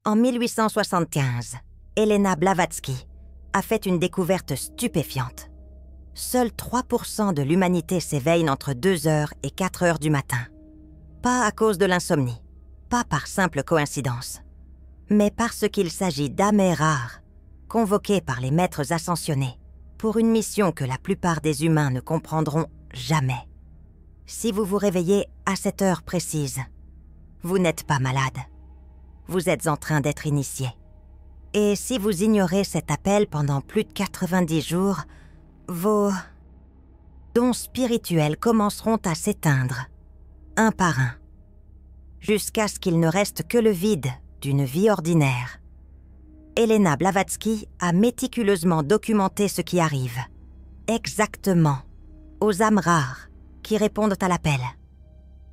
En 1875, Elena Blavatsky a fait une découverte stupéfiante. Seuls 3% de l'humanité s'éveillent entre 2h et 4h du matin. Pas à cause de l'insomnie, pas par simple coïncidence, mais parce qu'il s'agit d'âmes rares, convoquées par les maîtres ascensionnés, pour une mission que la plupart des humains ne comprendront jamais. Si vous vous réveillez à cette heure précise, vous n'êtes pas malade. Vous êtes en train d'être initié. Et si vous ignorez cet appel pendant plus de 90 jours, vos dons spirituels commenceront à s'éteindre, un par un, jusqu'à ce qu'il ne reste que le vide d'une vie ordinaire. Elena Blavatsky a méticuleusement documenté ce qui arrive, exactement, aux âmes rares qui répondent à l'appel,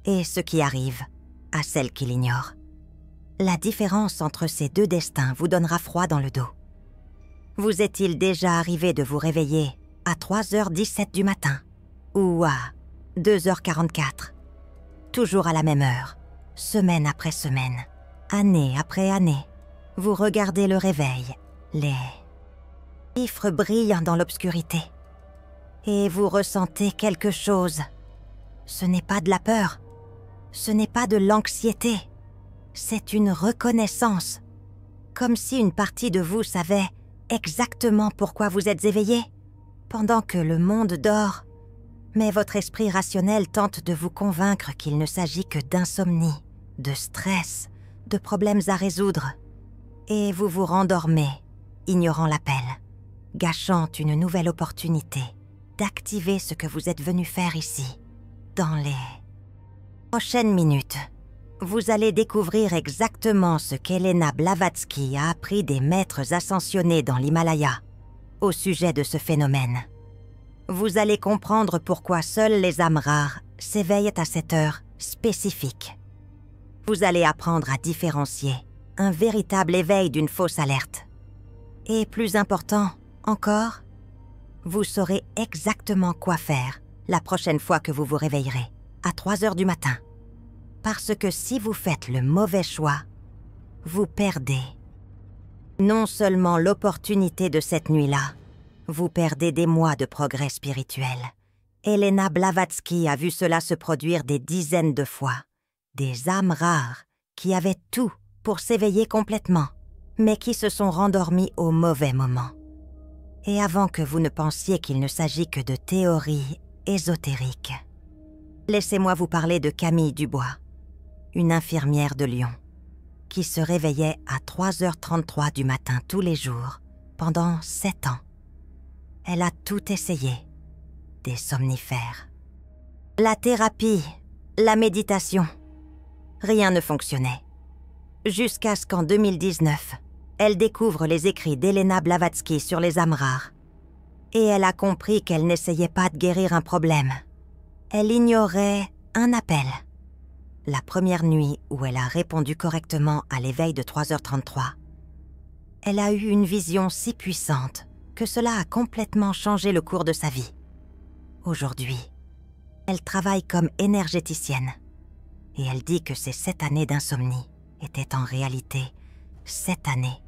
et ce qui arrive à celles qui l'ignorent. La différence entre ces deux destins vous donnera froid dans le dos. Vous est-il déjà arrivé de vous réveiller à 3h17 du matin ou à 2h44, toujours à la même heure, semaine après semaine, année après année? Vous regardez le réveil, les chiffres brillent dans l'obscurité, et vous ressentez quelque chose. Ce n'est pas de la peur, ce n'est pas de l'anxiété, c'est une reconnaissance, comme si une partie de vous savait exactement pourquoi vous êtes éveillé, pendant que le monde dort, mais votre esprit rationnel tente de vous convaincre qu'il ne s'agit que d'insomnie, de stress, de problèmes à résoudre. Et vous vous rendormez, ignorant l'appel, gâchant une nouvelle opportunité d'activer ce que vous êtes venu faire ici. Dans les prochaines minutes, vous allez découvrir exactement ce qu'Elena Blavatsky a appris des maîtres ascensionnés dans l'Himalaya au sujet de ce phénomène. Vous allez comprendre pourquoi seules les âmes rares s'éveillent à cette heure spécifique. Vous allez apprendre à différencier un véritable éveil d'une fausse alerte. Et plus important encore, vous saurez exactement quoi faire la prochaine fois que vous vous réveillerez, à 3h du matin. Parce que si vous faites le mauvais choix, vous perdez non seulement l'opportunité de cette nuit-là, vous perdez des mois de progrès spirituel. Elena Blavatsky a vu cela se produire des dizaines de fois. Des âmes rares qui avaient tout pour s'éveiller complètement, mais qui se sont rendormies au mauvais moment. Et avant que vous ne pensiez qu'il ne s'agit que de théories ésotériques, laissez-moi vous parler de Camille Dubois, une infirmière de Lyon, qui se réveillait à 3h33 du matin tous les jours, pendant 7 ans. Elle a tout essayé, des somnifères, la thérapie, la méditation. Rien ne fonctionnait. Jusqu'à ce qu'en 2019, elle découvre les écrits d'Elena Blavatsky sur les âmes rares. Et elle a compris qu'elle n'essayait pas de guérir un problème. Elle ignorait un appel. La première nuit où elle a répondu correctement à l'éveil de 3h33, elle a eu une vision si puissante que cela a complètement changé le cours de sa vie. Aujourd'hui, elle travaille comme énergéticienne et elle dit que ces 7 années d'insomnie étaient en réalité 7 années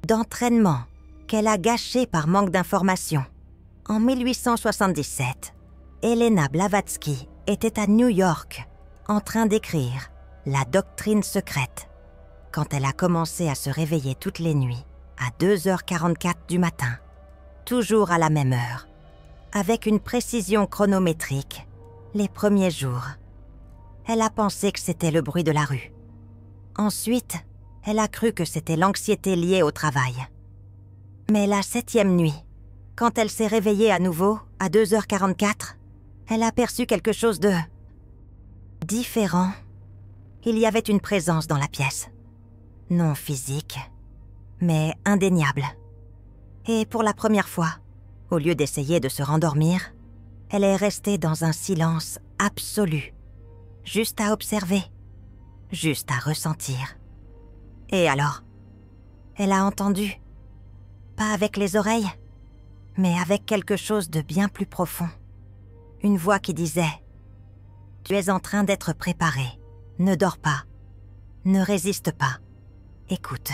d'entraînement qu'elle a gâché par manque d'information. En 1877, Elena Blavatsky était à New York en train d'écrire La doctrine secrète quand elle a commencé à se réveiller toutes les nuits à 2h44 du matin, toujours à la même heure, avec une précision chronométrique, les premiers jours. Elle a pensé que c'était le bruit de la rue. Ensuite, elle a cru que c'était l'anxiété liée au travail. Mais la 7e nuit, quand elle s'est réveillée à nouveau, à 2h44, elle a perçu quelque chose de différent. Il y avait une présence dans la pièce. Non physique, mais indéniable. Et pour la première fois, au lieu d'essayer de se rendormir, elle est restée dans un silence absolu, juste à observer, juste à ressentir. Et alors, elle a entendu, pas avec les oreilles, mais avec quelque chose de bien plus profond. Une voix qui disait « Tu es en train d'être préparé, ne dors pas, ne résiste pas, Écoute,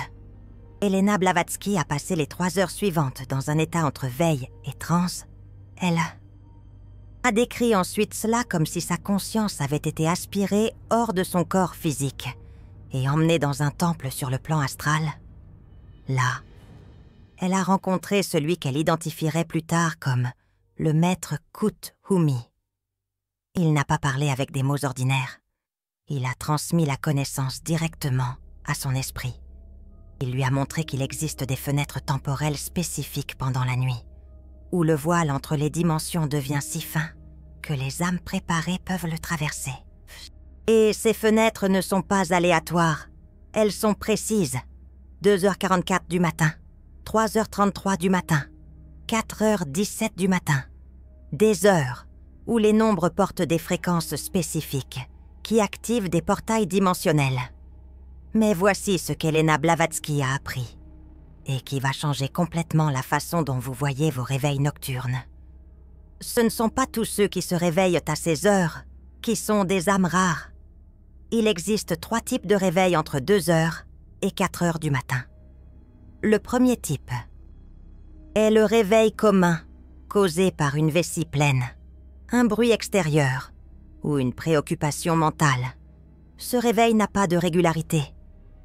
Elena Blavatsky a passé les 3 heures suivantes dans un état entre veille et transe. Elle a décrit ensuite cela comme si sa conscience avait été aspirée hors de son corps physique et emmenée dans un temple sur le plan astral. Là, elle a rencontré celui qu'elle identifierait plus tard comme le maître Kut Humi. Il n'a pas parlé avec des mots ordinaires. Il a transmis la connaissance directement à son esprit. Il lui a montré qu'il existe des fenêtres temporelles spécifiques pendant la nuit, où le voile entre les dimensions devient si fin que les âmes préparées peuvent le traverser. Et ces fenêtres ne sont pas aléatoires, elles sont précises. 2h44 du matin, 3h33 du matin, 4h17 du matin. Des heures où les nombres portent des fréquences spécifiques qui activent des portails dimensionnels. Mais voici ce qu'Elena Blavatsky a appris et qui va changer complètement la façon dont vous voyez vos réveils nocturnes. Ce ne sont pas tous ceux qui se réveillent à ces heures qui sont des âmes rares. Il existe 3 types de réveils entre 2h et 4h du matin. Le premier type est le réveil commun causé par une vessie pleine, un bruit extérieur ou une préoccupation mentale. Ce réveil n'a pas de régularité.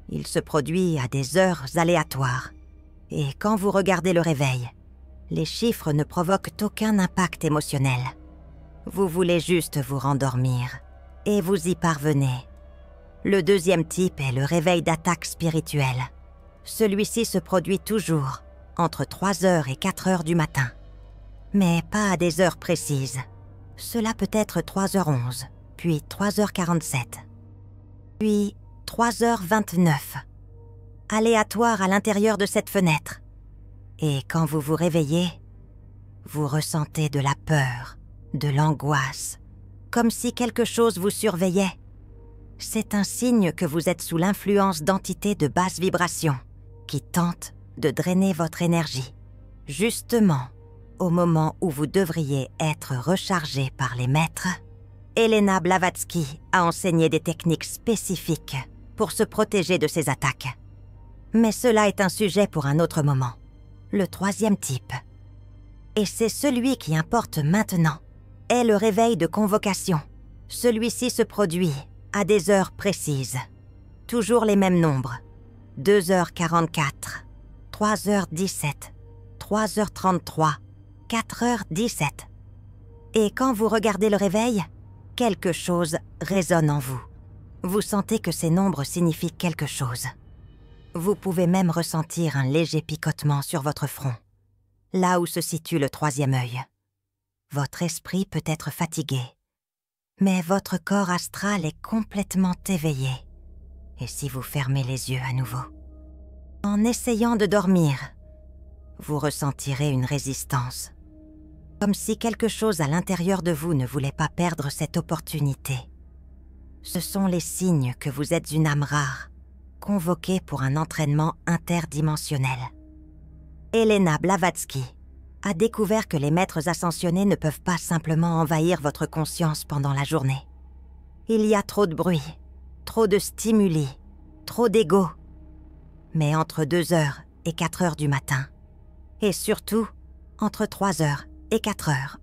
Il se produit à des heures aléatoires. Et quand vous regardez le réveil, les chiffres ne provoquent aucun impact émotionnel. Vous voulez juste vous rendormir, et vous y parvenez. Le deuxième type est le réveil d'attaque spirituelle. Celui-ci se produit toujours entre 3h et 4h du matin. Mais pas à des heures précises. Cela peut être 3h11, puis 3h47, puis 3h29. Aléatoire à l'intérieur de cette fenêtre. Et quand vous vous réveillez, vous ressentez de la peur, de l'angoisse, comme si quelque chose vous surveillait. C'est un signe que vous êtes sous l'influence d'entités de basse vibration qui tentent de drainer votre énergie, justement au moment où vous devriez être rechargé par les maîtres. Elena Blavatsky a enseigné des techniques spécifiques pour se protéger de ces attaques. Mais cela est un sujet pour un autre moment. Le troisième type, et c'est celui qui importe maintenant, est le réveil de convocation. Celui-ci se produit à des heures précises. Toujours les mêmes nombres. 2h44, 3h17, 3h33, 4h17. Et quand vous regardez le réveil, quelque chose résonne en vous. Vous sentez que ces nombres signifient quelque chose. Vous pouvez même ressentir un léger picotement sur votre front, là où se situe le troisième œil. Votre esprit peut être fatigué, mais votre corps astral est complètement éveillé. Et si vous fermez les yeux à nouveau, en essayant de dormir, vous ressentirez une résistance, comme si quelque chose à l'intérieur de vous ne voulait pas perdre cette opportunité. Ce sont les signes que vous êtes une âme rare, convoquée pour un entraînement interdimensionnel. Elena Blavatsky a découvert que les maîtres ascensionnés ne peuvent pas simplement envahir votre conscience pendant la journée. Il y a trop de bruit, trop de stimuli, trop d'ego. Mais entre 2h et 4h du matin, et surtout entre 3h et 4h,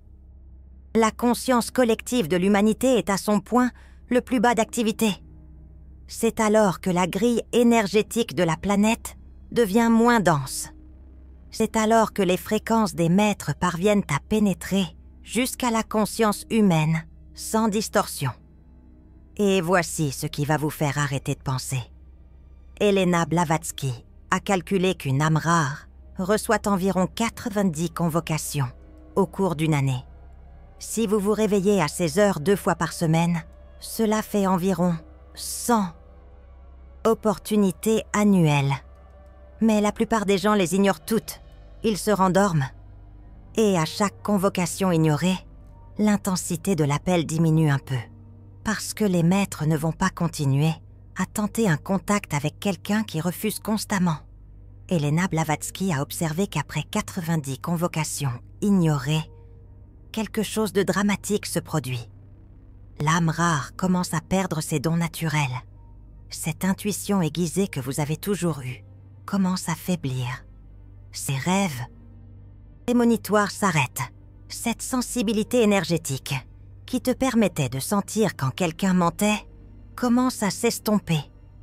la conscience collective de l'humanité est à son point le plus bas d'activité. C'est alors que la grille énergétique de la planète devient moins dense. C'est alors que les fréquences des maîtres parviennent à pénétrer jusqu'à la conscience humaine sans distorsion. Et voici ce qui va vous faire arrêter de penser. Elena Blavatsky a calculé qu'une âme rare reçoit environ 90 convocations au cours d'une année. Si vous vous réveillez à ces heures 2 fois par semaine, cela fait environ 100 opportunités annuelles. Mais la plupart des gens les ignorent toutes. Ils se rendorment. Et à chaque convocation ignorée, l'intensité de l'appel diminue un peu. Parce que les maîtres ne vont pas continuer à tenter un contact avec quelqu'un qui refuse constamment. Elena Blavatsky a observé qu'après 90 convocations ignorées, quelque chose de dramatique se produit. L'âme rare commence à perdre ses dons naturels. Cette intuition aiguisée que vous avez toujours eue commence à faiblir. Ces rêves prémonitoires s'arrêtent. Cette sensibilité énergétique qui te permettait de sentir quand quelqu'un mentait commence à s'estomper.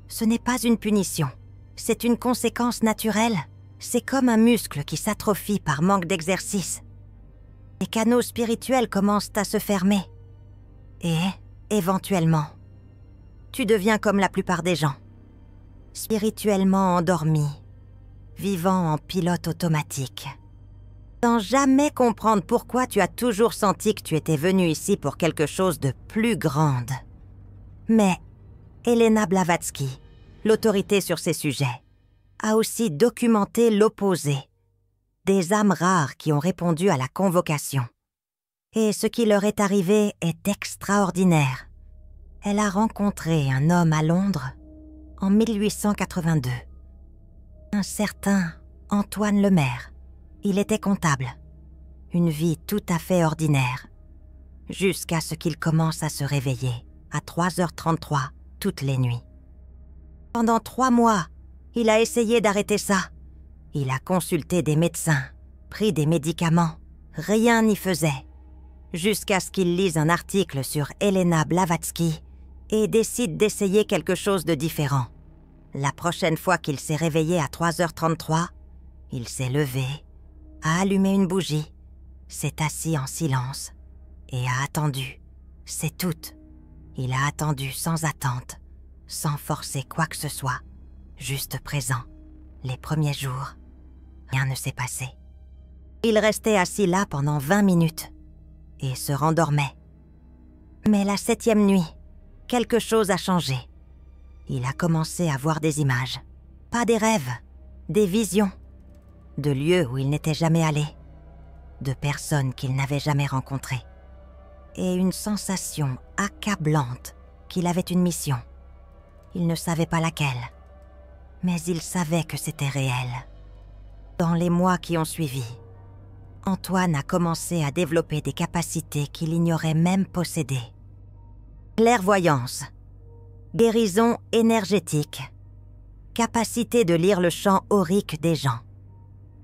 Ce n'est pas une punition, c'est une conséquence naturelle. C'est comme un muscle qui s'atrophie par manque d'exercice. Les canaux spirituels commencent à se fermer. Et, éventuellement, tu deviens comme la plupart des gens, spirituellement endormi, vivant en pilote automatique, sans jamais comprendre pourquoi tu as toujours senti que tu étais venu ici pour quelque chose de plus grande. Mais Elena Blavatsky, l'autorité sur ces sujets, a aussi documenté l'opposé, des âmes rares qui ont répondu à la convocation. Et ce qui leur est arrivé est extraordinaire. Elle a rencontré un homme à Londres en 1882. Un certain Antoine Lemaire. Il était comptable. Une vie tout à fait ordinaire. Jusqu'à ce qu'il commence à se réveiller à 3h33 toutes les nuits. Pendant 3 mois, il a essayé d'arrêter ça. Il a consulté des médecins, pris des médicaments. Rien n'y faisait. Jusqu'à ce qu'il lise un article sur Elena Blavatsky et décide d'essayer quelque chose de différent. La prochaine fois qu'il s'est réveillé à 3h33, il s'est levé, a allumé une bougie, s'est assis en silence et a attendu. C'est tout. Il a attendu sans attente, sans forcer quoi que ce soit, juste présent. Les premiers jours, rien ne s'est passé. Il restait assis là pendant 20 minutes et se rendormait. Mais la 7e nuit, quelque chose a changé. Il a commencé à voir des images, pas des rêves, des visions, de lieux où il n'était jamais allé, de personnes qu'il n'avait jamais rencontrées, et une sensation accablante qu'il avait une mission. Il ne savait pas laquelle, mais il savait que c'était réel. Dans les mois qui ont suivi, Antoine a commencé à développer des capacités qu'il ignorait même posséder. Clairvoyance, guérison énergétique, capacité de lire le champ aurique des gens.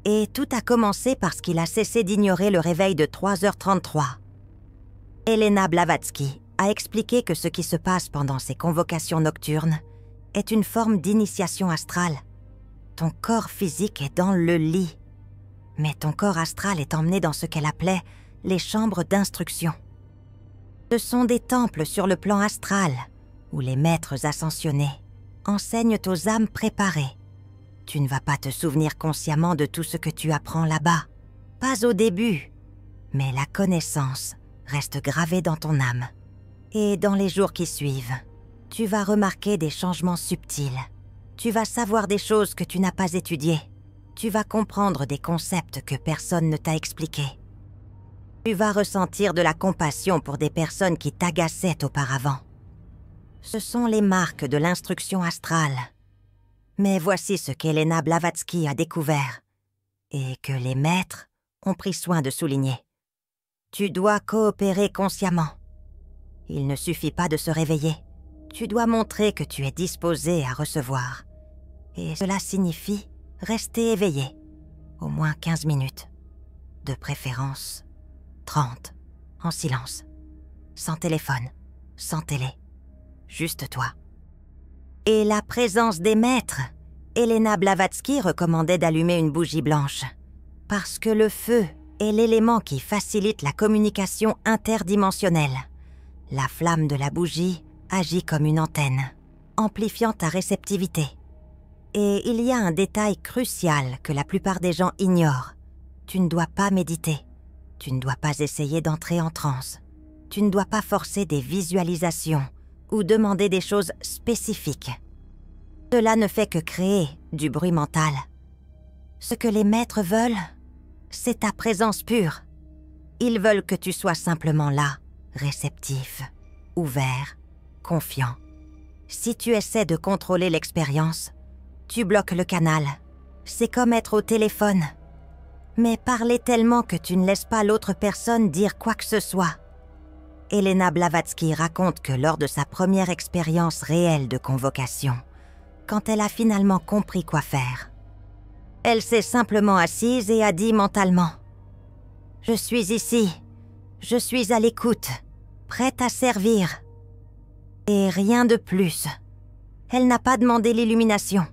Et tout a commencé parce qu'il a cessé d'ignorer le réveil de 3h33. Elena Blavatsky a expliqué que ce qui se passe pendant ces convocations nocturnes est une forme d'initiation astrale. Ton corps physique est dans le lit, mais ton corps astral est emmené dans ce qu'elle appelait les chambres d'instruction. Ce sont des temples sur le plan astral où les maîtres ascensionnés enseignent aux âmes préparées. Tu ne vas pas te souvenir consciemment de tout ce que tu apprends là-bas, pas au début, mais la connaissance reste gravée dans ton âme. Et dans les jours qui suivent, tu vas remarquer des changements subtils. Tu vas savoir des choses que tu n'as pas étudiées. Tu vas comprendre des concepts que personne ne t'a expliqués. Tu vas ressentir de la compassion pour des personnes qui t'agaçaient auparavant. Ce sont les marques de l'instruction astrale. Mais voici ce qu'Elena Blavatsky a découvert et que les maîtres ont pris soin de souligner. Tu dois coopérer consciemment. Il ne suffit pas de se réveiller. Tu dois montrer que tu es disposé à recevoir. Et cela signifie rester éveillé, au moins 15 minutes. De préférence, 30, en silence. Sans téléphone, sans télé. Juste toi. Et la présence des maîtres, Elena Blavatsky recommandait d'allumer une bougie blanche. Parce que le feu est l'élément qui facilite la communication interdimensionnelle. La flamme de la bougie agit comme une antenne, amplifiant ta réceptivité. Et il y a un détail crucial que la plupart des gens ignorent. Tu ne dois pas méditer. Tu ne dois pas essayer d'entrer en transe. Tu ne dois pas forcer des visualisations ou demander des choses spécifiques. Cela ne fait que créer du bruit mental. Ce que les maîtres veulent, c'est ta présence pure. Ils veulent que tu sois simplement là, réceptif, ouvert, confiant. Si tu essaies de contrôler l'expérience, tu bloques le canal. C'est comme être au téléphone. Mais parler tellement que tu ne laisses pas l'autre personne dire quoi que ce soit. Elena Blavatsky raconte que lors de sa première expérience réelle de convocation, quand elle a finalement compris quoi faire, elle s'est simplement assise et a dit mentalement « Je suis ici, je suis à l'écoute, prête à servir. » Et rien de plus. Elle n'a pas demandé l'illumination,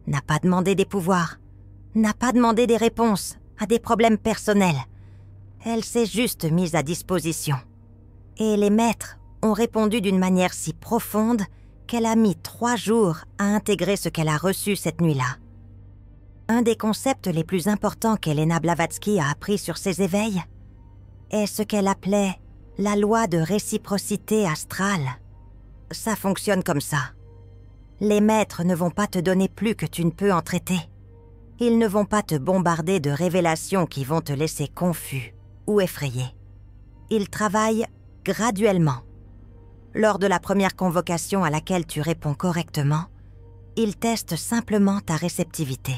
n'a pas demandé des pouvoirs, n'a pas demandé des réponses à des problèmes personnels. Elle s'est juste mise à disposition. Et les maîtres ont répondu d'une manière si profonde qu'elle a mis 3 jours à intégrer ce qu'elle a reçu cette nuit-là. Un des concepts les plus importants qu'Elena Blavatsky a appris sur ses éveils est ce qu'elle appelait la loi de réciprocité astrale. Ça fonctionne comme ça. Les maîtres ne vont pas te donner plus que tu ne peux en traiter. Ils ne vont pas te bombarder de révélations qui vont te laisser confus ou effrayé. Ils travaillent graduellement. Lors de la première convocation à laquelle tu réponds correctement, ils testent simplement ta réceptivité.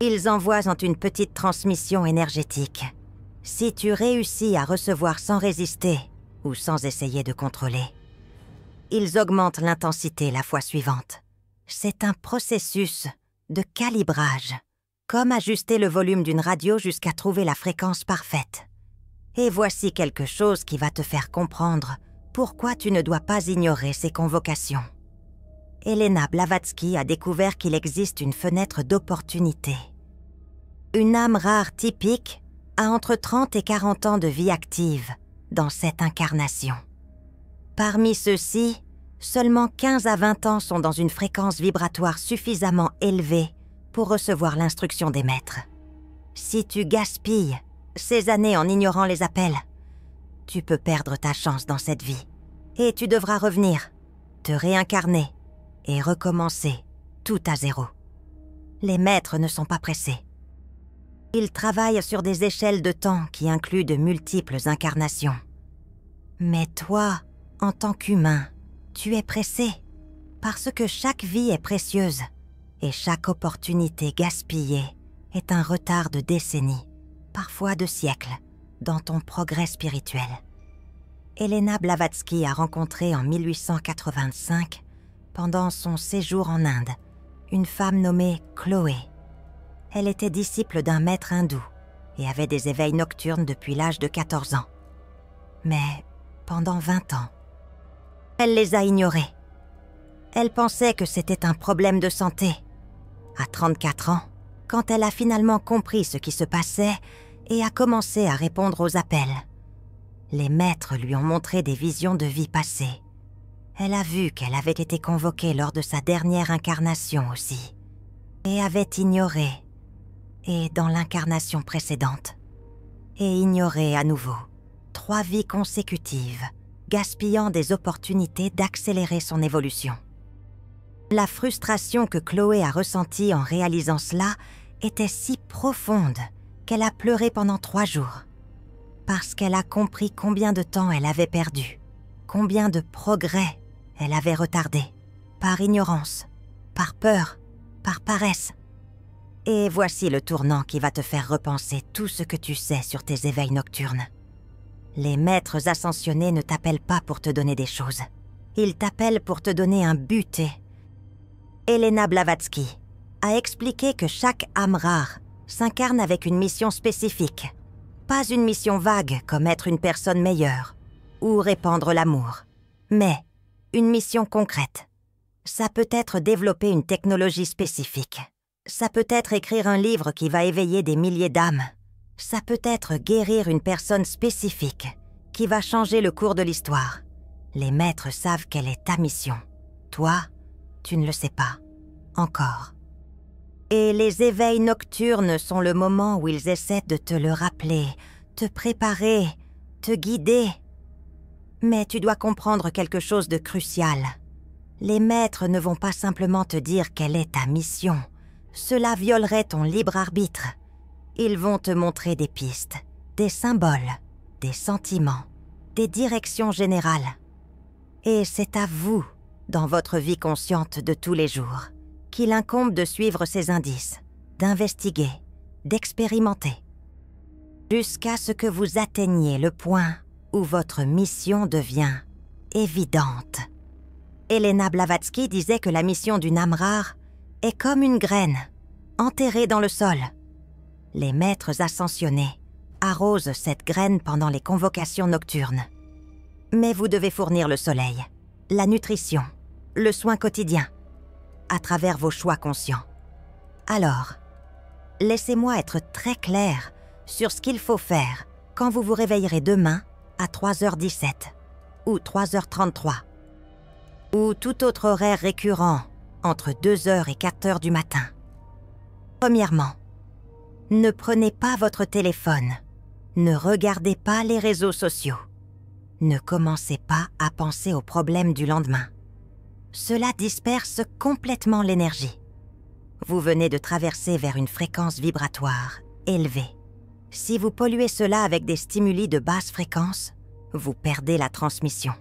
Ils envoient une petite transmission énergétique. Si tu réussis à recevoir sans résister ou sans essayer de contrôler, ils augmentent l'intensité la fois suivante. C'est un processus de calibrage, comme ajuster le volume d'une radio jusqu'à trouver la fréquence parfaite. Et voici quelque chose qui va te faire comprendre pourquoi tu ne dois pas ignorer ces convocations. Elena Blavatsky a découvert qu'il existe une fenêtre d'opportunité. Une âme rare typique a entre 30 et 40 ans de vie active dans cette incarnation. Parmi ceux-ci, seulement 15 à 20 ans sont dans une fréquence vibratoire suffisamment élevée pour recevoir l'instruction des maîtres. Si tu gaspilles ces années en ignorant les appels, tu peux perdre ta chance dans cette vie. Et tu devras revenir, te réincarner et recommencer tout à zéro. Les maîtres ne sont pas pressés. Ils travaillent sur des échelles de temps qui incluent de multiples incarnations. Mais toi, en tant qu'humain, tu es pressé parce que chaque vie est précieuse et chaque opportunité gaspillée est un retard de décennies, parfois de siècles, dans ton progrès spirituel. Elena Blavatsky a rencontré en 1885, pendant son séjour en Inde, une femme nommée Chloé. Elle était disciple d'un maître hindou et avait des éveils nocturnes depuis l'âge de 14 ans. Mais pendant 20 ans, elle les a ignorés. Elle pensait que c'était un problème de santé. À 34 ans, quand elle a finalement compris ce qui se passait et a commencé à répondre aux appels, les maîtres lui ont montré des visions de vie passée. Elle a vu qu'elle avait été convoquée lors de sa dernière incarnation aussi, et avait ignoré, et dans l'incarnation précédente, et ignoré à nouveau, 3 vies consécutives, gaspillant des opportunités d'accélérer son évolution. La frustration que Chloé a ressentie en réalisant cela était si profonde qu'elle a pleuré pendant 3 jours. Parce qu'elle a compris combien de temps elle avait perdu, combien de progrès elle avait retardé, par ignorance, par peur, par paresse. Et voici le tournant qui va te faire repenser tout ce que tu sais sur tes éveils nocturnes. Les maîtres ascensionnés ne t'appellent pas pour te donner des choses. Ils t'appellent pour te donner un but. Elena Blavatsky a expliqué que chaque âme rare s'incarne avec une mission spécifique. Pas une mission vague comme être une personne meilleure ou répandre l'amour, mais une mission concrète. Ça peut être développer une technologie spécifique. Ça peut être écrire un livre qui va éveiller des milliers d'âmes. Ça peut être guérir une personne spécifique qui va changer le cours de l'histoire. Les maîtres savent quelle est ta mission. Toi, tu ne le sais pas. Encore. Et les éveils nocturnes sont le moment où ils essaient de te le rappeler, te préparer, te guider. Mais tu dois comprendre quelque chose de crucial. Les maîtres ne vont pas simplement te dire quelle est ta mission. Cela violerait ton libre arbitre. Ils vont te montrer des pistes, des symboles, des sentiments, des directions générales. Et c'est à vous, dans votre vie consciente de tous les jours, qu'il incombe de suivre ces indices, d'investiguer, d'expérimenter, jusqu'à ce que vous atteigniez le point où votre mission devient évidente. Elena Blavatsky disait que la mission d'une âme rare est comme une graine, enterrée dans le sol. Les maîtres ascensionnés arrosent cette graine pendant les convocations nocturnes. Mais vous devez fournir le soleil, la nutrition, le soin quotidien, à travers vos choix conscients. Alors, laissez-moi être très clair sur ce qu'il faut faire quand vous vous réveillerez demain à 3h17 ou 3h33 ou tout autre horaire récurrent entre 2h et 4h du matin. Premièrement, ne prenez pas votre téléphone, ne regardez pas les réseaux sociaux, ne commencez pas à penser aux problèmes du lendemain. Cela disperse complètement l'énergie. Vous venez de traverser vers une fréquence vibratoire élevée. Si vous polluez cela avec des stimuli de basse fréquence, vous perdez la transmission.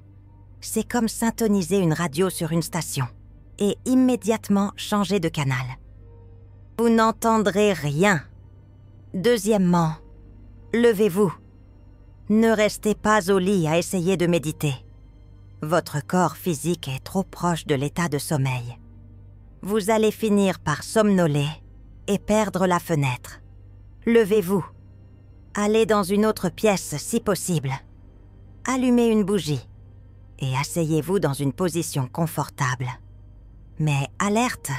C'est comme syntoniser une radio sur une station et immédiatement changer de canal. Vous n'entendrez rien. Deuxièmement, levez-vous. Ne restez pas au lit à essayer de méditer. Votre corps physique est trop proche de l'état de sommeil. Vous allez finir par somnoler et perdre la fenêtre. Levez-vous. Allez dans une autre pièce si possible. Allumez une bougie et asseyez-vous dans une position confortable. Mais alerte,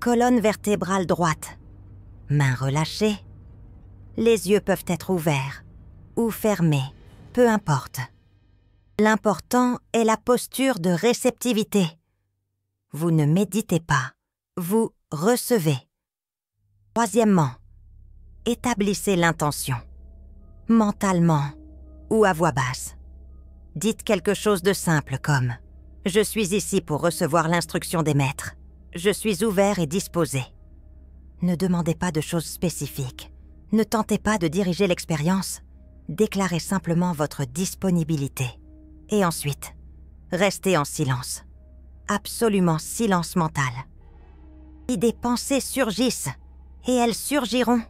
colonne vertébrale droite, mains relâchées. Les yeux peuvent être ouverts ou fermés, peu importe. L'important est la posture de réceptivité. Vous ne méditez pas, vous recevez. Troisièmement, établissez l'intention, mentalement ou à voix basse. Dites quelque chose de simple comme « Je suis ici pour recevoir l'instruction des maîtres. Je suis ouvert et disposé. » Ne demandez pas de choses spécifiques. Ne tentez pas de diriger l'expérience. Déclarez simplement votre disponibilité. Et ensuite, restez en silence. Absolument silence mental. Si des pensées surgissent, et elles surgiront,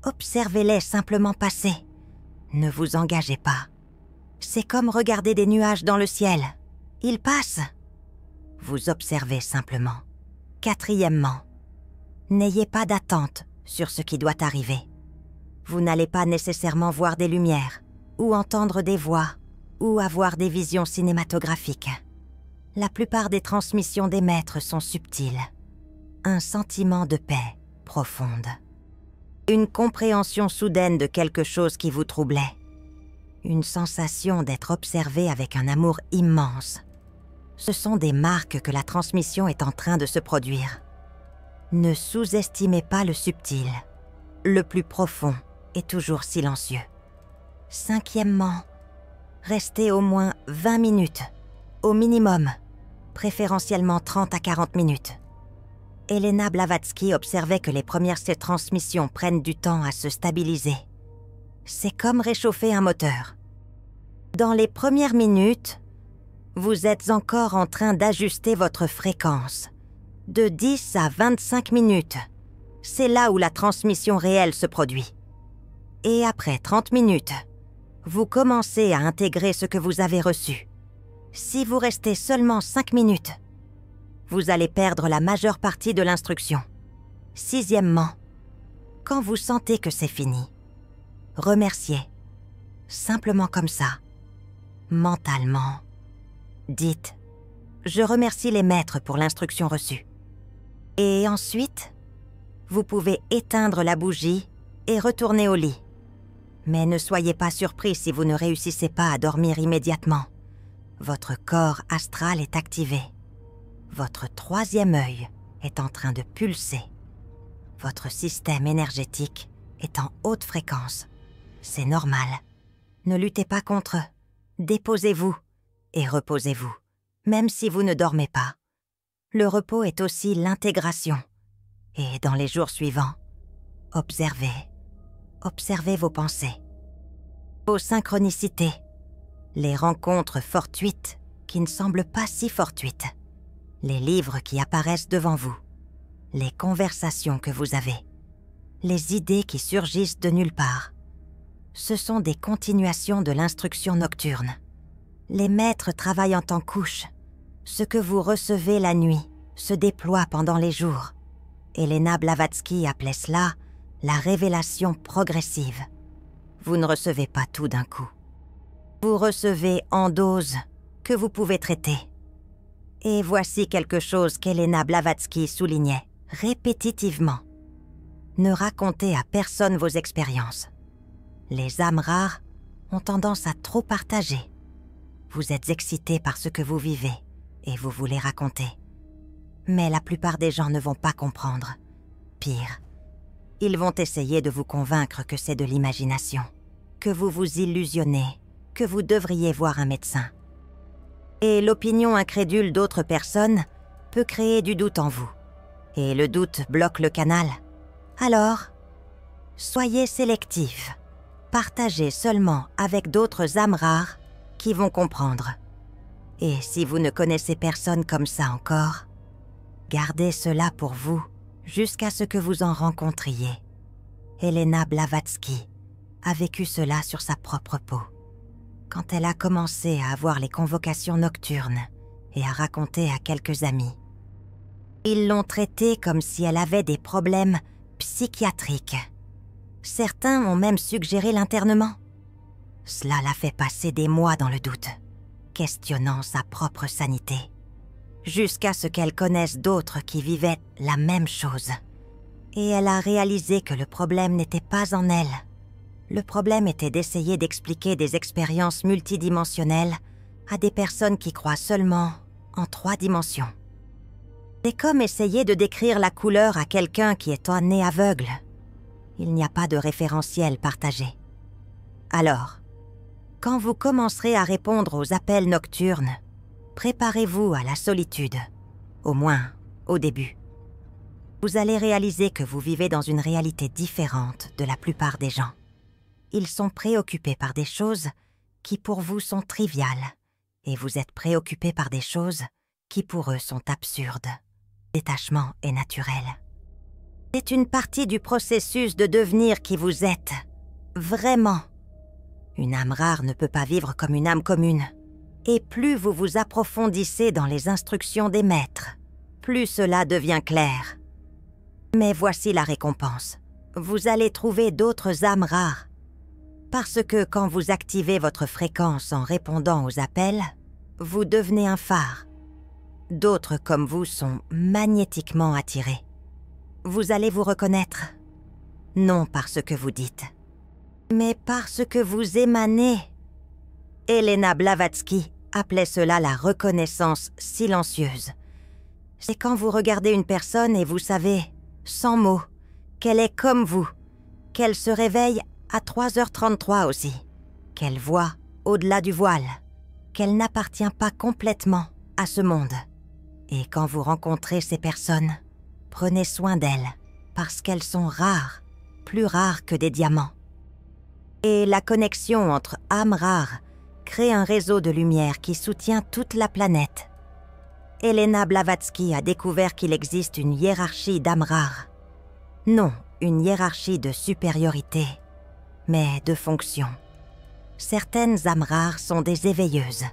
observez-les simplement passer. Ne vous engagez pas. C'est comme regarder des nuages dans le ciel. Ils passent. Vous observez simplement. Quatrièmement, n'ayez pas d'attente sur ce qui doit arriver. Vous n'allez pas nécessairement voir des lumières, ou entendre des voix, ou avoir des visions cinématographiques. La plupart des transmissions des maîtres sont subtiles. Un sentiment de paix profonde. Une compréhension soudaine de quelque chose qui vous troublait. Une sensation d'être observé avec un amour immense. Ce sont des marques que la transmission est en train de se produire. Ne sous-estimez pas le subtil. Le plus profond est toujours silencieux. Cinquièmement, restez au moins 20 minutes, au minimum, préférentiellement 30 à 40 minutes. Elena Blavatsky observait que les premières transmissions prennent du temps à se stabiliser. C'est comme réchauffer un moteur. Dans les premières minutes, vous êtes encore en train d'ajuster votre fréquence. De 10 à 25 minutes, c'est là où la transmission réelle se produit. Et après 30 minutes, vous commencez à intégrer ce que vous avez reçu. Si vous restez seulement 5 minutes, vous allez perdre la majeure partie de l'instruction. Sixièmement, quand vous sentez que c'est fini, remerciez, simplement comme ça, mentalement. Dites « Je remercie les maîtres pour l'instruction reçue ». Et ensuite, vous pouvez éteindre la bougie et retourner au lit. Mais ne soyez pas surpris si vous ne réussissez pas à dormir immédiatement. Votre corps astral est activé. Votre troisième œil est en train de pulser. Votre système énergétique est en haute fréquence. C'est normal. Ne luttez pas contre eux. Déposez-vous et reposez-vous, même si vous ne dormez pas. Le repos est aussi l'intégration. Et dans les jours suivants, observez vos pensées, vos synchronicités, les rencontres fortuites qui ne semblent pas si fortuites, les livres qui apparaissent devant vous, les conversations que vous avez, les idées qui surgissent de nulle part. Ce sont des continuations de l'instruction nocturne. Les maîtres travaillent en couches. Ce que vous recevez la nuit se déploie pendant les jours. Elena Blavatsky appelait cela la révélation progressive. Vous ne recevez pas tout d'un coup. Vous recevez en doses que vous pouvez traiter. Et voici quelque chose qu'Elena Blavatsky soulignait répétitivement. Ne racontez à personne vos expériences. Les âmes rares ont tendance à trop partager. Vous êtes excité par ce que vous vivez et vous voulez raconter. Mais la plupart des gens ne vont pas comprendre. Pire, ils vont essayer de vous convaincre que c'est de l'imagination, que vous vous illusionnez, que vous devriez voir un médecin. Et l'opinion incrédule d'autres personnes peut créer du doute en vous. Et le doute bloque le canal. Alors, soyez sélectif. Partagez seulement avec d'autres âmes rares qui vont comprendre. Et si vous ne connaissez personne comme ça encore, gardez cela pour vous jusqu'à ce que vous en rencontriez. Elena Blavatsky a vécu cela sur sa propre peau. Quand elle a commencé à avoir les convocations nocturnes et à raconter à quelques amis. Ils l'ont traitée comme si elle avait des problèmes psychiatriques. Certains ont même suggéré l'internement. Cela l'a fait passer des mois dans le doute, questionnant sa propre sanité, jusqu'à ce qu'elle connaisse d'autres qui vivaient la même chose. Et elle a réalisé que le problème n'était pas en elle. Le problème était d'essayer d'expliquer des expériences multidimensionnelles à des personnes qui croient seulement en 3 dimensions. C'est comme essayer de décrire la couleur à quelqu'un qui est né aveugle. Il n'y a pas de référentiel partagé. Alors, quand vous commencerez à répondre aux appels nocturnes, préparez-vous à la solitude, au moins au début. Vous allez réaliser que vous vivez dans une réalité différente de la plupart des gens. Ils sont préoccupés par des choses qui pour vous sont triviales, et vous êtes préoccupés par des choses qui pour eux sont absurdes. Détachement est naturel. C'est une partie du processus de devenir qui vous êtes. Vraiment. Une âme rare ne peut pas vivre comme une âme commune. Et plus vous vous approfondissez dans les instructions des maîtres, plus cela devient clair. Mais voici la récompense. Vous allez trouver d'autres âmes rares. Parce que quand vous activez votre fréquence en répondant aux appels, vous devenez un phare. D'autres comme vous sont magnétiquement attirés. Vous allez vous reconnaître, non par ce que vous dites, mais par ce que vous émanez. Elena Blavatsky appelait cela la reconnaissance silencieuse. C'est quand vous regardez une personne et vous savez, sans mots, qu'elle est comme vous, qu'elle se réveille à 3h33 aussi, qu'elle voit au-delà du voile, qu'elle n'appartient pas complètement à ce monde. Et quand vous rencontrez ces personnes, prenez soin d'elles, parce qu'elles sont rares, plus rares que des diamants. Et la connexion entre âmes rares crée un réseau de lumière qui soutient toute la planète. Elena Blavatsky a découvert qu'il existe une hiérarchie d'âmes rares. Non, une hiérarchie de supériorité, mais de fonction. Certaines âmes rares sont des éveilleuses.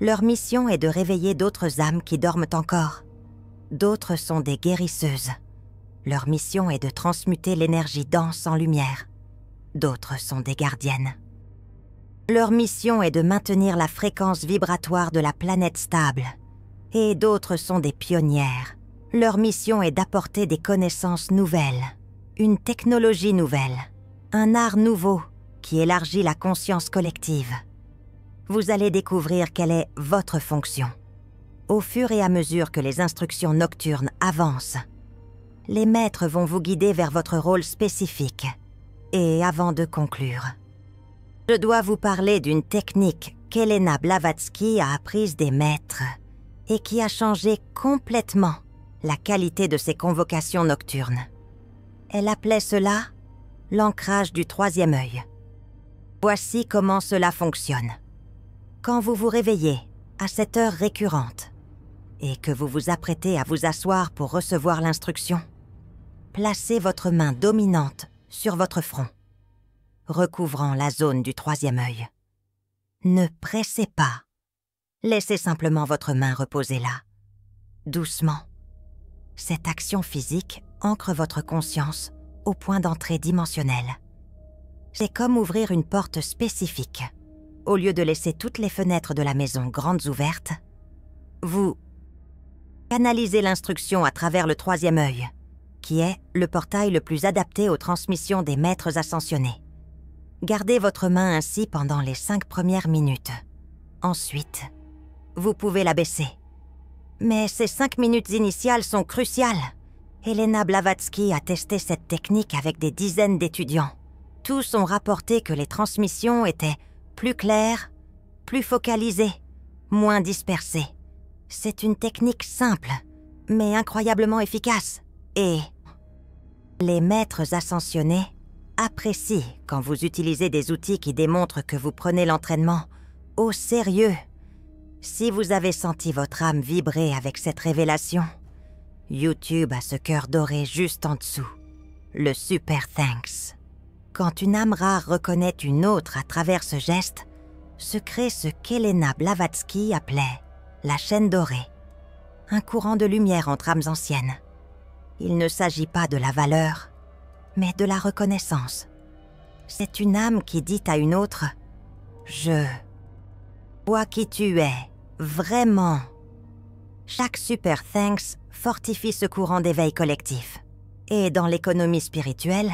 Leur mission est de réveiller d'autres âmes qui dorment encore. D'autres sont des guérisseuses. Leur mission est de transmuter l'énergie dense en lumière. D'autres sont des gardiennes. Leur mission est de maintenir la fréquence vibratoire de la planète stable. Et d'autres sont des pionnières. Leur mission est d'apporter des connaissances nouvelles, une technologie nouvelle, un art nouveau qui élargit la conscience collective. Vous allez découvrir quelle est votre fonction. Au fur et à mesure que les instructions nocturnes avancent, les maîtres vont vous guider vers votre rôle spécifique. Et avant de conclure, je dois vous parler d'une technique qu'Elena Blavatsky a apprise des maîtres et qui a changé complètement la qualité de ses convocations nocturnes. Elle appelait cela l'ancrage du 3e œil. Voici comment cela fonctionne. Quand vous vous réveillez à cette heure récurrente et que vous vous apprêtez à vous asseoir pour recevoir l'instruction, placez votre main dominante sur votre front. recouvrant la zone du troisième œil. Ne pressez pas. Laissez simplement votre main reposer là, doucement. Cette action physique ancre votre conscience au point d'entrée dimensionnel. C'est comme ouvrir une porte spécifique. Au lieu de laisser toutes les fenêtres de la maison grandes ouvertes, vous canalisez l'instruction à travers le troisième œil, qui est le portail le plus adapté aux transmissions des maîtres ascensionnés. Gardez votre main ainsi pendant les 5 premières minutes. Ensuite, vous pouvez la baisser. Mais ces 5 minutes initiales sont cruciales. Elena Blavatsky a testé cette technique avec des dizaines d'étudiants. Tous ont rapporté que les transmissions étaient plus claires, plus focalisées, moins dispersées. C'est une technique simple, mais incroyablement efficace. Et les maîtres ascensionnés apprécient quand vous utilisez des outils qui démontrent que vous prenez l'entraînement au sérieux. Si vous avez senti votre âme vibrer avec cette révélation, YouTube a ce cœur doré juste en dessous, le Super Thanks. Quand une âme rare reconnaît une autre à travers ce geste, se crée ce qu'Elena Blavatsky appelait la chaîne dorée, un courant de lumière entre âmes anciennes. Il ne s'agit pas de la valeur, mais de la reconnaissance. C'est une âme qui dit à une autre « Je vois qui tu es, vraiment ». Chaque Super Thanks fortifie ce courant d'éveil collectif. Et dans l'économie spirituelle,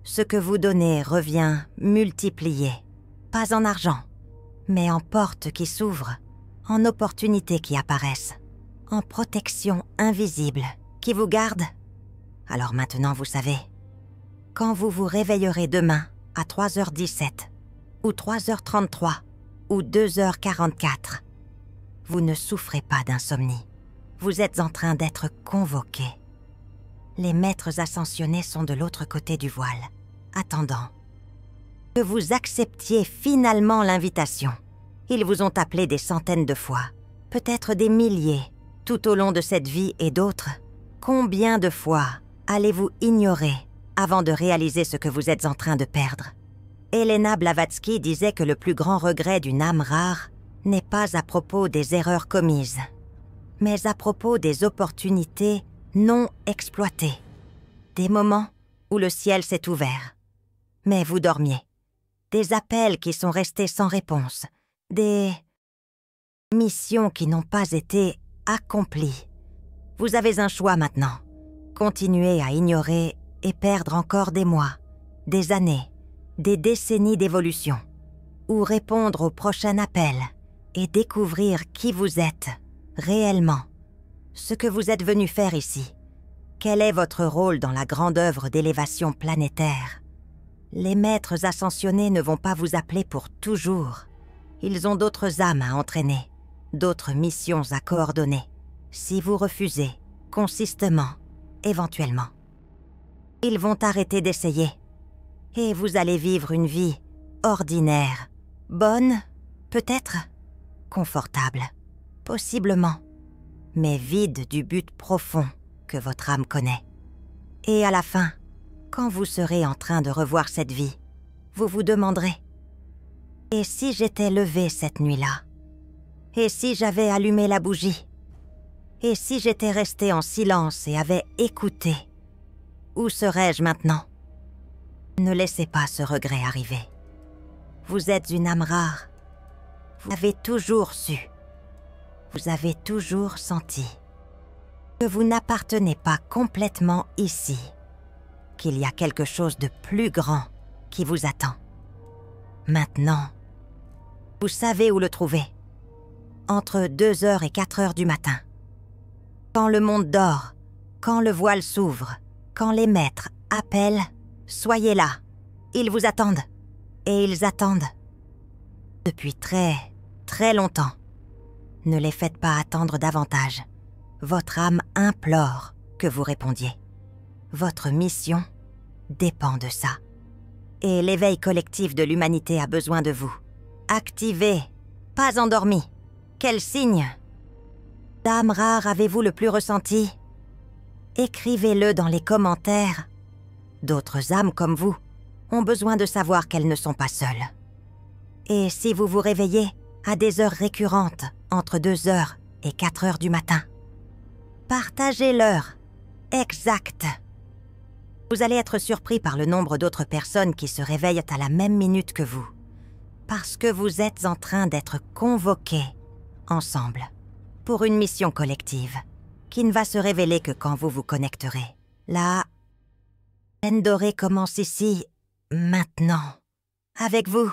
ce que vous donnez revient multiplié, pas en argent, mais en portes qui s'ouvrent, en opportunités qui apparaissent, en protection invisible qui vous garde. Alors maintenant, vous savez, quand vous vous réveillerez demain à 3h17, ou 3h33, ou 2h44, vous ne souffrez pas d'insomnie. Vous êtes en train d'être convoqué. Les maîtres ascensionnés sont de l'autre côté du voile, attendant que vous acceptiez finalement l'invitation. Ils vous ont appelé des centaines de fois, peut-être des milliers, tout au long de cette vie et d'autres. Combien de fois allez-vous ignorer avant de réaliser ce que vous êtes en train de perdre? Elena Blavatsky disait que le plus grand regret d'une âme rare n'est pas à propos des erreurs commises, mais à propos des opportunités non exploitées, des moments où le ciel s'est ouvert. Mais vous dormiez. Des appels qui sont restés sans réponse, des missions qui n'ont pas été accomplies. Vous avez un choix maintenant. Continuer à ignorer et perdre encore des mois, des années, des décennies d'évolution, ou répondre au prochain appel et découvrir qui vous êtes réellement, ce que vous êtes venu faire ici. Quel est votre rôle dans la grande œuvre d'élévation planétaire? Les maîtres ascensionnés ne vont pas vous appeler pour toujours. Ils ont d'autres âmes à entraîner, d'autres missions à coordonner. Si vous refusez, consistamment, éventuellement, ils vont arrêter d'essayer. Et vous allez vivre une vie ordinaire, bonne, peut-être, confortable, possiblement, mais vide du but profond que votre âme connaît. Et à la fin, quand vous serez en train de revoir cette vie, vous vous demanderez « Et si j'étais levé cette nuit-là? Et si j'avais allumé la bougie? Et si j'étais resté en silence et avais écouté? Où serais-je maintenant ?» Ne laissez pas ce regret arriver. Vous êtes une âme rare. Vous avez toujours su. Vous avez toujours senti que vous n'appartenez pas complètement ici, qu'il y a quelque chose de plus grand qui vous attend. Maintenant, vous savez où le trouver. Entre 2h et 4h du matin. Quand le monde dort, quand le voile s'ouvre, quand les maîtres appellent, soyez là. Ils vous attendent. Et ils attendent. Depuis très, très longtemps. Ne les faites pas attendre davantage. Votre âme implore que vous répondiez. Votre mission dépend de ça. Et l'éveil collectif de l'humanité a besoin de vous. Activez, pas endormi. Quel signe? D'âme rare avez-vous le plus ressenti? Écrivez-le dans les commentaires. D'autres âmes comme vous ont besoin de savoir qu'elles ne sont pas seules. Et si vous vous réveillez à des heures récurrentes, entre 2 heures et 4 heures du matin, partagez l'heure exacte. Vous allez être surpris par le nombre d'autres personnes qui se réveillent à la même minute que vous, parce que vous êtes en train d'être convoqués ensemble pour une mission collective qui ne va se révéler que quand vous vous connecterez. La scène dorée commence ici, maintenant, avec vous.